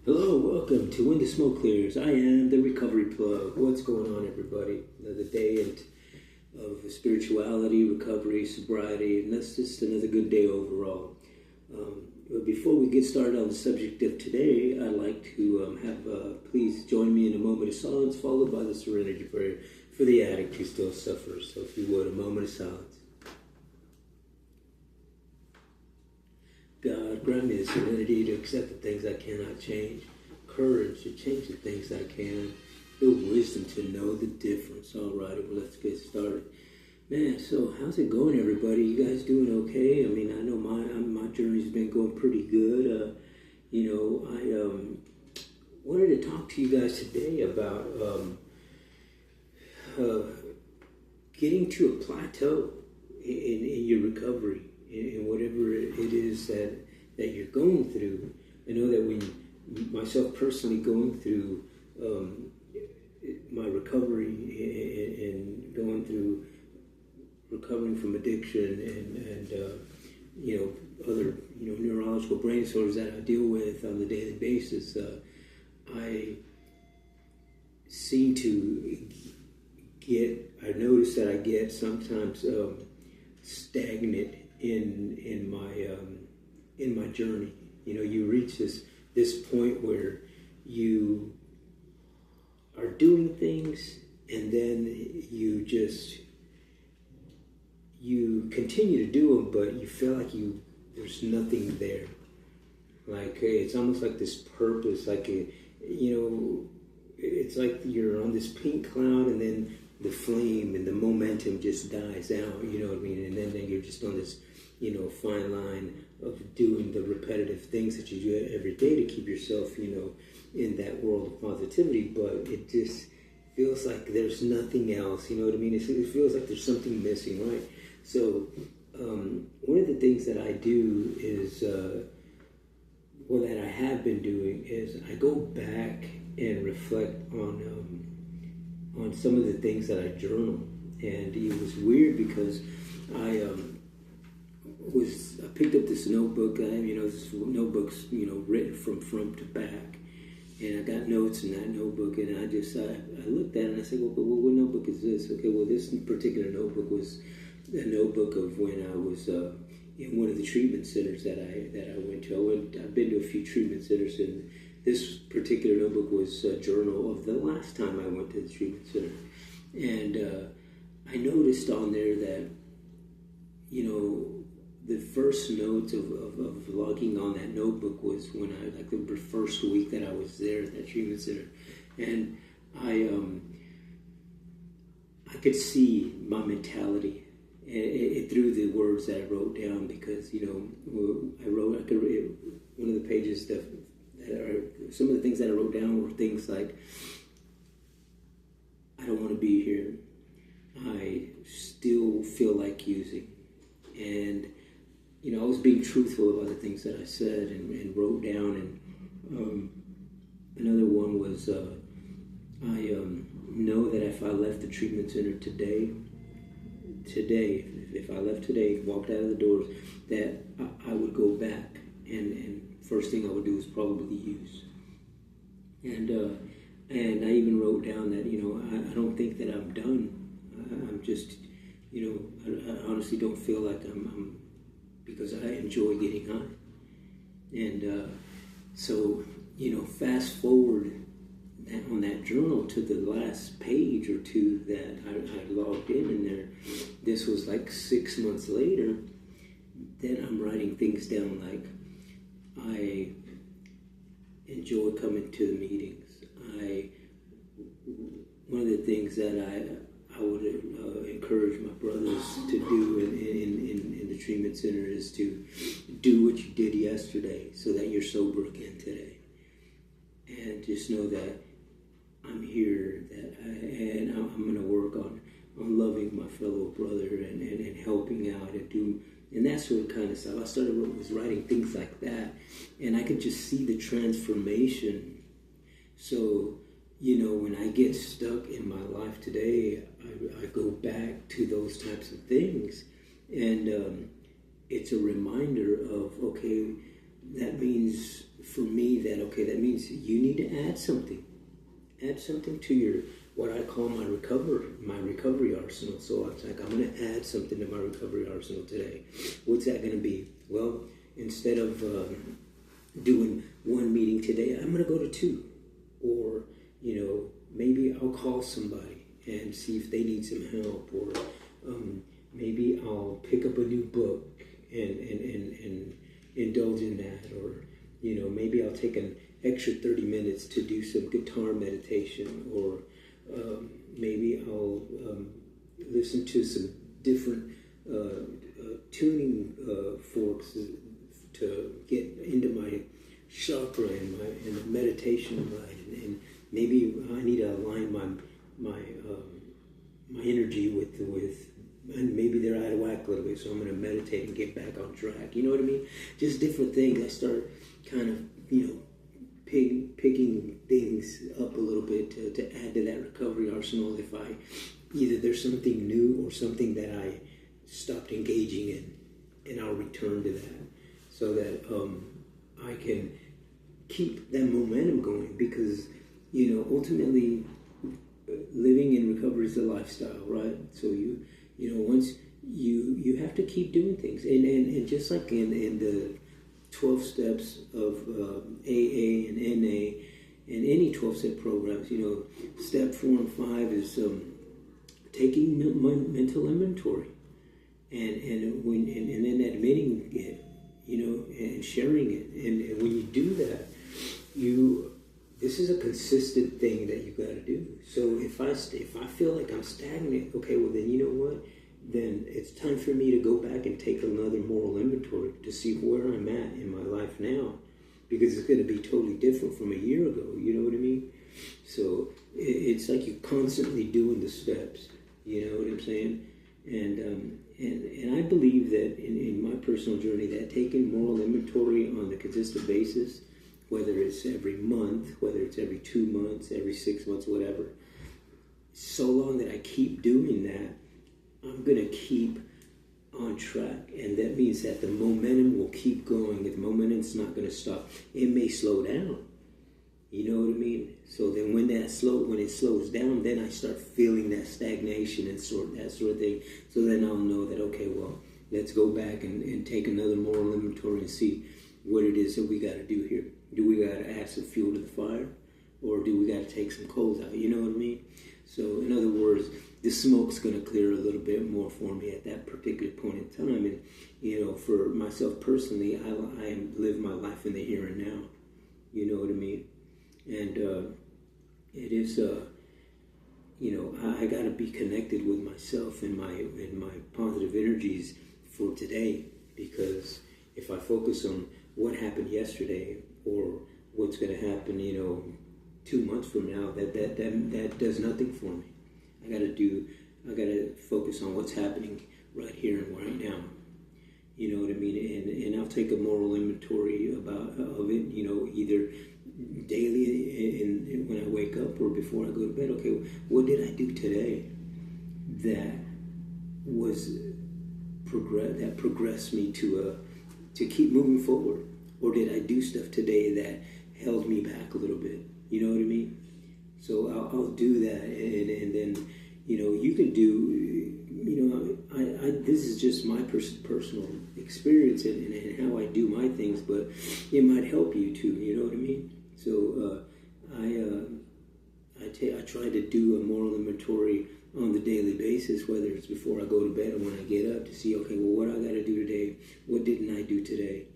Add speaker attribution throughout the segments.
Speaker 1: Hello, welcome to When the Smoke Clears. I am the Recovery Plug. What's going on, everybody? Another day of spirituality, recovery, sobriety, and that's just another good day overall. But before we get started on the subject of today, I'd like to please join me in a moment of silence, followed by the serenity prayer for the addict who still suffers. So if you would, a moment of silence. God, grant me the serenity to accept the things I cannot change, courage to change the things I can, the wisdom to know the difference. All right, well, let's get started. Man, so how's it going, everybody? You guys doing okay? I mean, I know my journey's been going pretty good. I wanted to talk to you guys today about getting to a plateau in your recovery. In whatever it is that you're going through. I know that when myself personally going through my recovery and going through recovering from addiction and other neurological brain disorders that I deal with on a daily basis, I seem to I notice that I get sometimes stagnant in my journey. You reach this point where you are doing things and then you continue to do them, but you feel like there's nothing there. Like it's almost like this purpose, it's like you're on this pink cloud and then the flame and the momentum just dies out, you know what I mean? And then you're just on this, fine line of doing the repetitive things that you do every day to keep yourself, in that world of positivity. But it just feels like there's nothing else, you know what I mean? It feels like there's something missing, right? So one of the things that I do is, that I have been doing is I go back and reflect on some of the things that I journal. And it was weird because I picked up this notebook. This notebook's written from front to back, and I got notes in that notebook. And I looked at it and I said, well, what notebook is this? Okay, well, this particular notebook was a notebook of when I was in one of the treatment centers that I went to. I've been to a few treatment centers, and this particular notebook was a journal of the last time I went to the treatment center. And I noticed on there that, the first notes of logging on that notebook was when the first week that I was there at that treatment center. And I could see my mentality through the words that I wrote down, because, I could read one of the pages that some of the things that I wrote down were things like, I don't want to be here. I still feel like using. And, I was being truthful about the things that I said and wrote down. And another one was, I know that if I left the treatment center today, if I left today, walked out of the doors, that I would go back and first thing I would do is probably use. And I even wrote down that, I don't think that I'm done. I'm just, I honestly don't feel like I'm because I enjoy getting high. And so, fast forward on that journal to the last page or two that I logged in there. This was like 6 months later. Then I'm writing things down like, I enjoy coming to the meetings. One of the things that I would encourage my brothers to do in the treatment center is to do what you did yesterday so that you're sober again today. And just know that I'm here, and I'm going to work on loving my fellow brother and helping out and that sort of kind of stuff. I was writing things like that, and I could just see the transformation. So, when I get stuck in my life today, I go back to those types of things, and it's a reminder of, okay, that means for me that, okay, that means you need to add something. Add something to your, what I call my recovery arsenal. So it's like, I'm going to add something to my recovery arsenal today. What's that going to be? Well, instead of doing one meeting today, I'm going to go to two. Or, maybe I'll call somebody and see if they need some help. Or maybe I'll pick up a new book and indulge in that. Or, maybe I'll take an extra 30 minutes to do some guitar meditation. Or maybe I'll listen to some different tuning forks to get into my chakra and the meditation right, and maybe I need to align my energy with, and maybe they're out of whack a little bit, so I'm going to meditate and get back on track. You know what I mean? Just different things. I start kind of picking things up a little bit to add to that recovery arsenal. If either there's something new or something that I stopped engaging in, and I'll return to that, so that I can keep that momentum going, because ultimately living in recovery is a lifestyle, right? So once you have to keep doing things, and just like in the 12 steps of AA and NA and any 12-step programs, step 4 and 5 is taking mental inventory, and then admitting it, and sharing it. And when you do that, this is a consistent thing that you got to do. So if I feel like I'm stagnant, okay, well then you know what? Then it's time for me to go back and take another moral inventory to see where I'm at in my life now, because it's going to be totally different from a year ago. You know what I mean? So it's like you're constantly doing the steps. You know what I'm saying? And I believe that in my personal journey, that taking moral inventory on a consistent basis, whether it's every month, whether it's every 2 months, every 6 months, whatever, so long that I keep doing that, I'm going to keep on track. And that means that the momentum will keep going. The momentum's not going to stop. It may slow down. You know what I mean? So then when it slows down, then I start feeling that stagnation and that sort of thing. So then I'll know that, okay, well, let's go back and take another moral inventory and see what it is that we got to do here. Do we got to add some fuel to the fire? Or do we got to take some coals out? You know what I mean? So in other words, the smoke's going to clear a little bit more for me at that particular point in time. And, for myself personally, I live my life in the here and now. You know what I mean? And it is, I got to be connected with myself and my positive energies for today, because if I focus on what happened yesterday or what's going to happen, 2 months from now, that does nothing for me. I got to focus on what's happening right here and right now. You know what I mean? And I'll take a moral inventory of it, either daily and when I wake up or before I go to bed. Okay, what did I do today that progressed me to keep moving forward? Or did I do stuff today that held me back a little bit? You know what I mean? So I'll do that, and then you can do. This is just my personal experience and how I do my things, but it might help you too. You know what I mean? So I try to do a moral inventory on the daily basis, whether it's before I go to bed or when I get up, to see, okay, well, what I got to do today? What didn't I do today?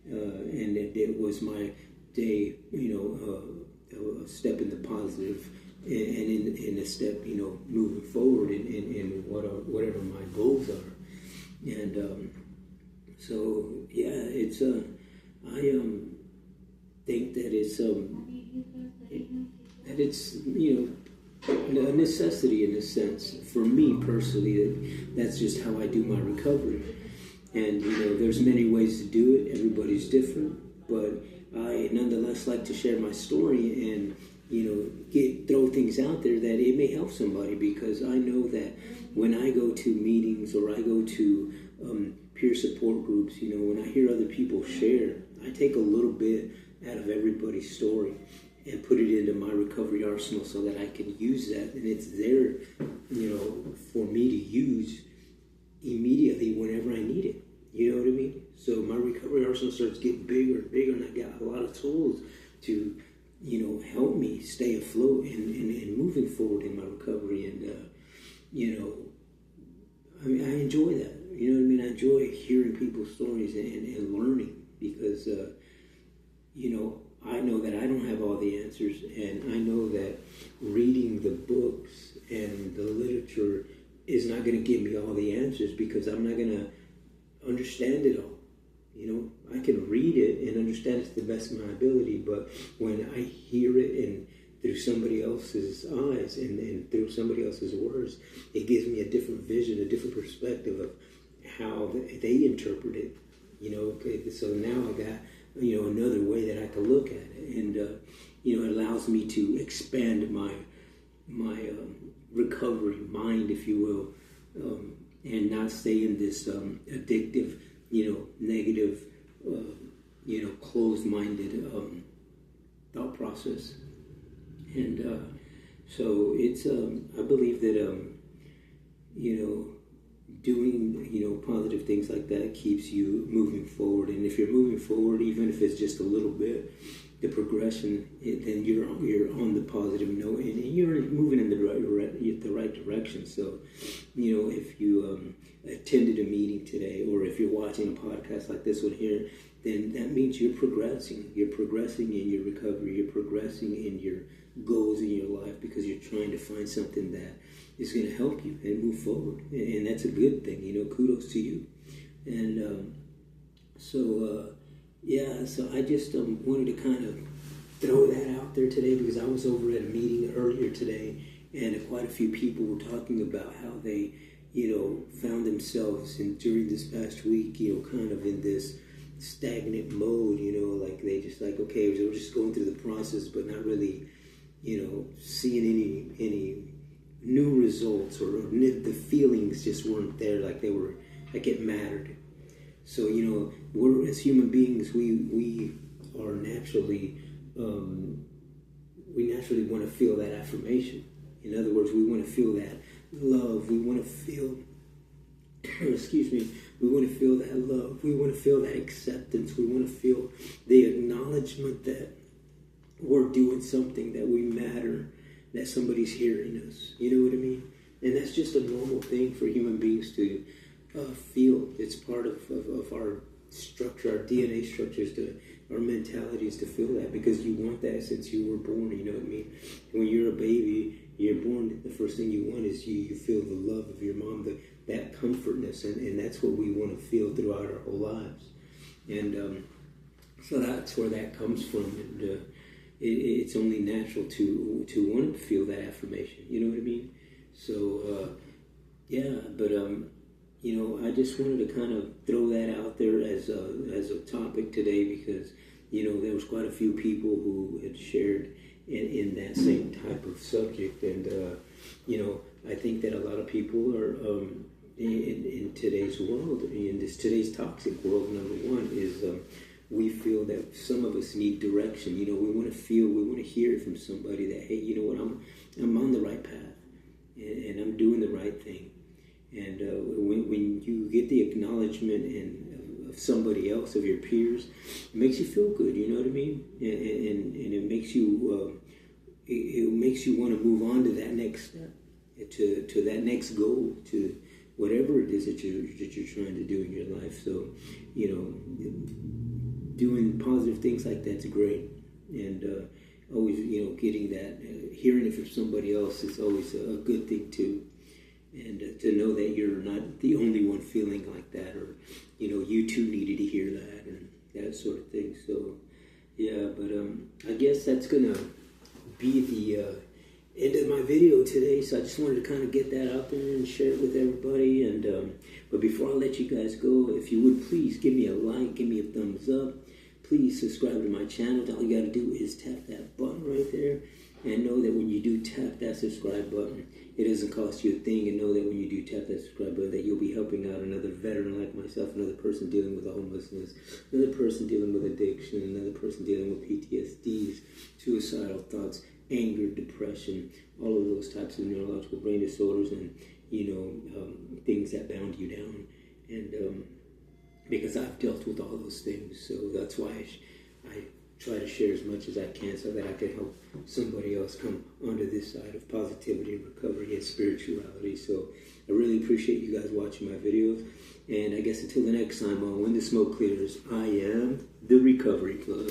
Speaker 1: And it was my day, a step in the positive, and in a step, moving forward in whatever my goals are. And so yeah, it's I think that it's a necessity in a sense for me personally. That's just how I do my recovery. And there's many ways to do it. Everybody's different, but I nonetheless like to share my story and throw things out there that it may help somebody, because I know that when I go to meetings or I go to peer support groups, when I hear other people share, I take a little bit out of everybody's story and put it into my recovery arsenal so that I can use that, and it's there, for me to use immediately whenever I need it. You know what I mean? So my recovery arsenal starts getting bigger and bigger, and I got a lot of tools to, help me stay afloat and moving forward in my recovery. And, I enjoy that. You know what I mean? I enjoy hearing people's stories and learning because, I know that I don't have all the answers, and I know that reading the books and the literature is not going to give me all the answers because I'm not going to understand it all. I can read it and understand it to the best of my ability, but when I hear it and through somebody else's eyes and through somebody else's words, it gives me a different vision, a different perspective of how they interpret it. So now I got, another way that I can look at it, and it allows me to expand my recovery mind, if you will, and not stay in this addictive, negative, closed-minded thought process. And so it's, I believe that, doing, positive things like that keeps you moving forward. And if you're moving forward, even if it's just a little bit, the progression, then you're on the positive note, and you're moving in the right direction. So, if you attended a meeting today, or if you're watching a podcast like this one here, then that means you're progressing. You're progressing in your recovery. You're progressing in your goals in your life because you're trying to find something that is going to help you and move forward. And that's a good thing. Kudos to you. And so I just wanted to kind of throw that out there today because I was over at a meeting earlier today, and quite a few people were talking about how they, found themselves during this past week, kind of in this stagnant mode, like they just okay, we're just going through the process, but not really, seeing any new results, or the feelings just weren't there like it mattered. So, we're, as human beings, we are naturally, we naturally want to feel that affirmation. In other words, we want to feel that love. We want to feel, we want to feel that love. We want to feel that acceptance. We want to feel the acknowledgement that we're doing something, that we matter, that somebody's hearing us. You know what I mean? And that's just a normal thing for human beings to feel. It's part of our structure, our DNA structures, our mentalities to feel that, because you want that since you were born. You know what I mean? When you're a baby, you're born, the first thing you want is you feel the love of your mom, that comfortness, and that's what we want to feel throughout our whole lives. And so that's where that comes from. And it's only natural to want to feel that affirmation. You know what I mean? So I just wanted to kind of throw that out there as a topic today, because there was quite a few people who had shared in that same type of subject, and I think that a lot of people are in today's world, in today's toxic world. Number one is we feel that some of us need direction. We want to hear from somebody that, hey, you know what, I'm on the right path, and I'm doing the right thing. And when you get the acknowledgement of somebody else, of your peers, it makes you feel good. You know what I mean? And it makes you want to move on to that next step, to that next goal, to whatever it is that you're trying to do in your life. So, doing positive things like that's great, and always getting that, hearing it from somebody else is always a good thing too. And to know that you're not the only one feeling like that, or, you too needed to hear that, and that sort of thing. So, yeah, but I guess that's going to be the end of my video today. So I just wanted to kind of get that out there and share it with everybody. And but before I let you guys go, if you would please give me a like, give me a thumbs up. Please subscribe to my channel. All you got to do is tap that button right there. And know that when you do tap that subscribe button, it doesn't cost you a thing. And know that when you do tap that subscribe button, that you'll be helping out another veteran like myself, another person dealing with homelessness, another person dealing with addiction, another person dealing with PTSDs, suicidal thoughts, anger, depression, all of those types of neurological brain disorders, and things that bound you down. And because I've dealt with all those things, so that's why I try to share as much as I can so that I can help somebody else come onto this side of positivity and recovery and spirituality. So I really appreciate you guys watching my videos. And I guess until the next time on When the Smoke Clears, I am the Recovery Plug.